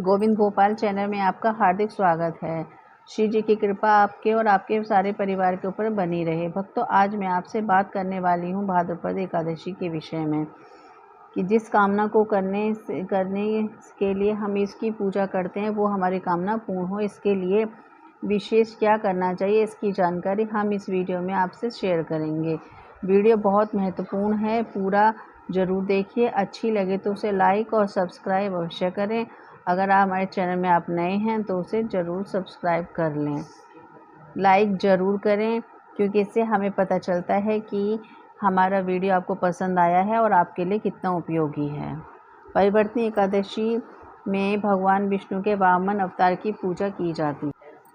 Govind Gopal channel में आपका हार्दिक स्वागत है। श्री जी की कृपा आपके और आपके सारे परिवार के ऊपर बनी रहे। भक्तों, आज मैं आपसे बात करने वाली हूँ भाद्रपद एकादशी के विषय में कि जिस कामना को करने के लिए हम इसकी पूजा करते हैं वो हमारी कामना पूर्ण हो। इसके लिए विशेष क्या करना चाहिए, इसकी जानकारी हम इस वीडियो में आपसे शेयर करेंगे। वीडियो बहुत महत्वपूर्ण है, पूरा ज़रूर देखिए। अच्छी लगे तो उसे लाइक और सब्सक्राइब अवश्य करें। अगर आप हमारे चैनल में आप नए हैं तो उसे ज़रूर सब्सक्राइब कर लें, लाइक ज़रूर करें, क्योंकि इससे हमें पता चलता है कि हमारा वीडियो आपको पसंद आया है और आपके लिए कितना उपयोगी है। परिवर्तनी एकादशी में भगवान विष्णु के वामन अवतार की पूजा की जाती है।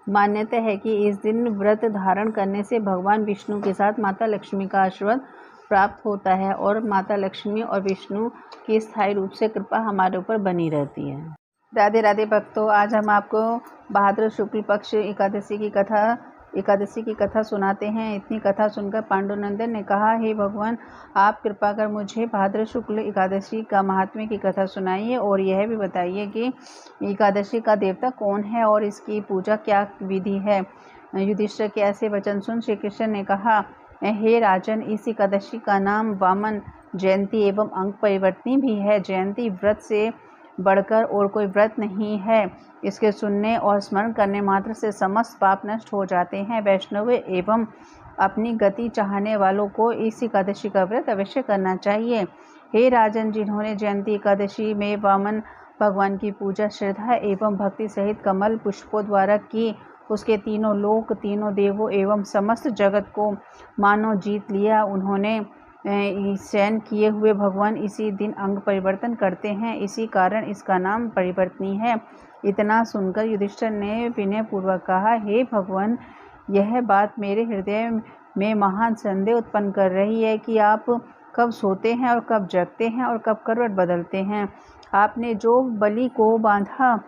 मान्यता है कि इस दिन व्रत धारण करने से भगवान विष्णु के साथ माता लक्ष्मी का आशीर्वाद प्राप्त होता है और माता लक्ष्मी और विष्णु की स्थायी रूप से कृपा हमारे ऊपर बनी रहती है। राधे राधे भक्तों, आज हम आपको भाद्र शुक्ल पक्ष एकादशी की कथा सुनाते हैं। इतनी कथा सुनकर पांडुनंदन ने कहा, हे भगवान, आप कृपा कर मुझे भाद्र शुक्ल एकादशी का महात्म्य की कथा सुनाइए और यह भी बताइए कि एकादशी का देवता कौन है और इसकी पूजा क्या विधि है। युधिष्ठिर के ऐसे वचन सुन श्री कृष्ण ने कहा, हे राजन, इस एकादशी का नाम वामन जयंती एवं अंग परिवर्तनी भी है। जयंती व्रत से बढ़कर और कोई व्रत नहीं है। इसके सुनने और स्मरण करने मात्र से समस्त पाप नष्ट हो जाते हैं। वैष्णव एवं अपनी गति चाहने वालों को इस एकादशी का व्रत अवश्य करना चाहिए। हे राजन, जिन्होंने जयंती एकादशी में वामन भगवान की पूजा श्रद्धा एवं भक्ति सहित कमल पुष्पों द्वारा की, उसके तीनों लोक, तीनों देवों एवं समस्त जगत को मानो जीत लिया। उन्होंने शयन किए हुए भगवान इसी दिन अंग परिवर्तन करते हैं, इसी कारण इसका नाम परिवर्तनी है। इतना सुनकर युधिष्ठिर ने विनयपूर्वक कहा, हे भगवान, यह बात मेरे हृदय में महान संदेह उत्पन्न कर रही है कि आप कब सोते हैं और कब जगते हैं और कब करवट बदलते हैं। आपने जो बलि को बांधा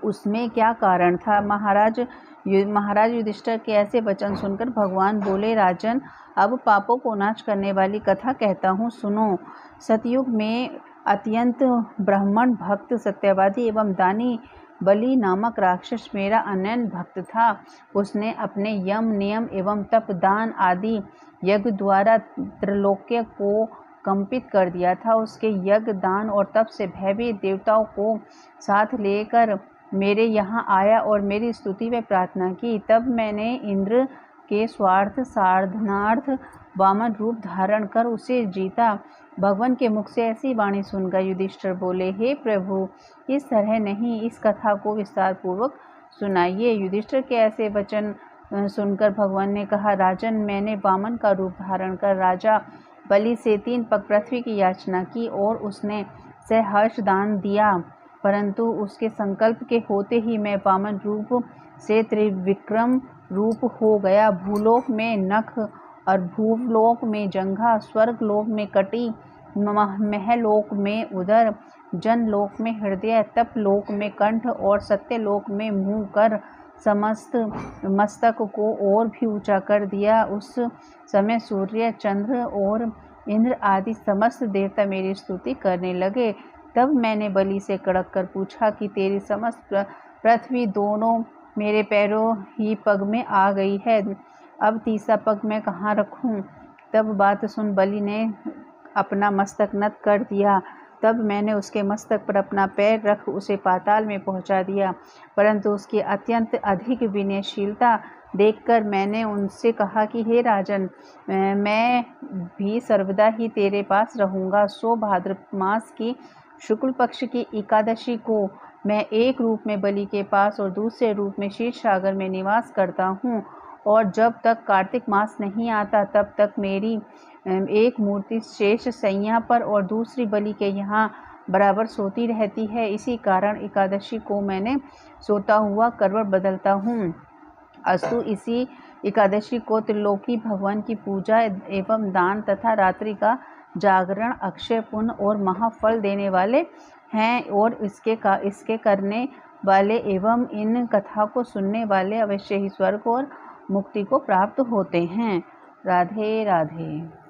उसमें क्या कारण था। महाराज युधिष्ठिर के ऐसे वचन सुनकर भगवान बोले, राजन, अब पापों को नाश करने वाली कथा कहता हूँ, सुनो। सतयुग में अत्यंत ब्राह्मण भक्त सत्यवादी एवं दानी बलि नामक राक्षस मेरा अनन्य भक्त था। उसने अपने यम, नियम एवं तप, दान आदि यज्ञ द्वारा त्रिलोक्य को कंपित कर दिया था। उसके यज्ञ, दान और तप से भयभीत देवताओं को साथ लेकर मेरे यहाँ आया और मेरी स्तुति व प्रार्थना की। तब मैंने इंद्र के स्वार्थ साधनार्थ वामन रूप धारण कर उसे जीता। भगवान के मुख से ऐसी वाणी सुनकर युधिष्ठिर बोले, हे प्रभु, इस तरह नहीं, इस कथा को विस्तार पूर्वक सुनाइए। युधिष्ठिर के ऐसे वचन सुनकर भगवान ने कहा, राजन, मैंने वामन का रूप धारण कर राजा बलि से 3 पग पृथ्वी की याचना की और उसने सहर्ष दान दिया, परंतु उसके संकल्प के होते ही मैं वामन रूप से त्रिविक्रम रूप हो गया। भूलोक में नख और भूलोक में जंघा, स्वर्गलोक में कटी, महलोक में उदर, जनलोक में हृदय, तपलोक में कंठ और सत्यलोक में मुंह कर समस्त मस्तक को और भी ऊंचा कर दिया। उस समय सूर्य, चंद्र और इंद्र आदि समस्त देवता मेरी स्तुति करने लगे। तब मैंने बलि से कड़क कर पूछा कि तेरी समस्त पृथ्वी दोनों मेरे पैरों ही पग में आ गई है, अब तीसरा पग मैं कहाँ रखूं। तब बात सुन बलि ने अपना मस्तक नत कर दिया। तब मैंने उसके मस्तक पर अपना पैर रख उसे पाताल में पहुंचा दिया, परंतु उसकी अत्यंत अधिक विनयशीलता देखकर मैंने उनसे कहा कि हे राजन, मैं भी सर्वदा ही तेरे पास रहूँगा। सो भाद्रपद मास की शुक्ल पक्ष की एकादशी को मैं एक रूप में बलि के पास और दूसरे रूप में क्षीर सागर में निवास करता हूँ, और जब तक कार्तिक मास नहीं आता तब तक मेरी एक मूर्ति शेष सैया पर और दूसरी बलि के यहाँ बराबर सोती रहती है। इसी कारण एकादशी को मैंने सोता हुआ करवट बदलता हूँ। अस्तु, इसी एकादशी को त्रिलोकी भगवान की पूजा एवं दान तथा रात्रि का जागरण अक्षय पुण्य और महाफल देने वाले हैं, और इसके करने वाले एवं इन कथा को सुनने वाले अवश्य ही स्वर्ग और मुक्ति को प्राप्त होते हैं। राधे राधे।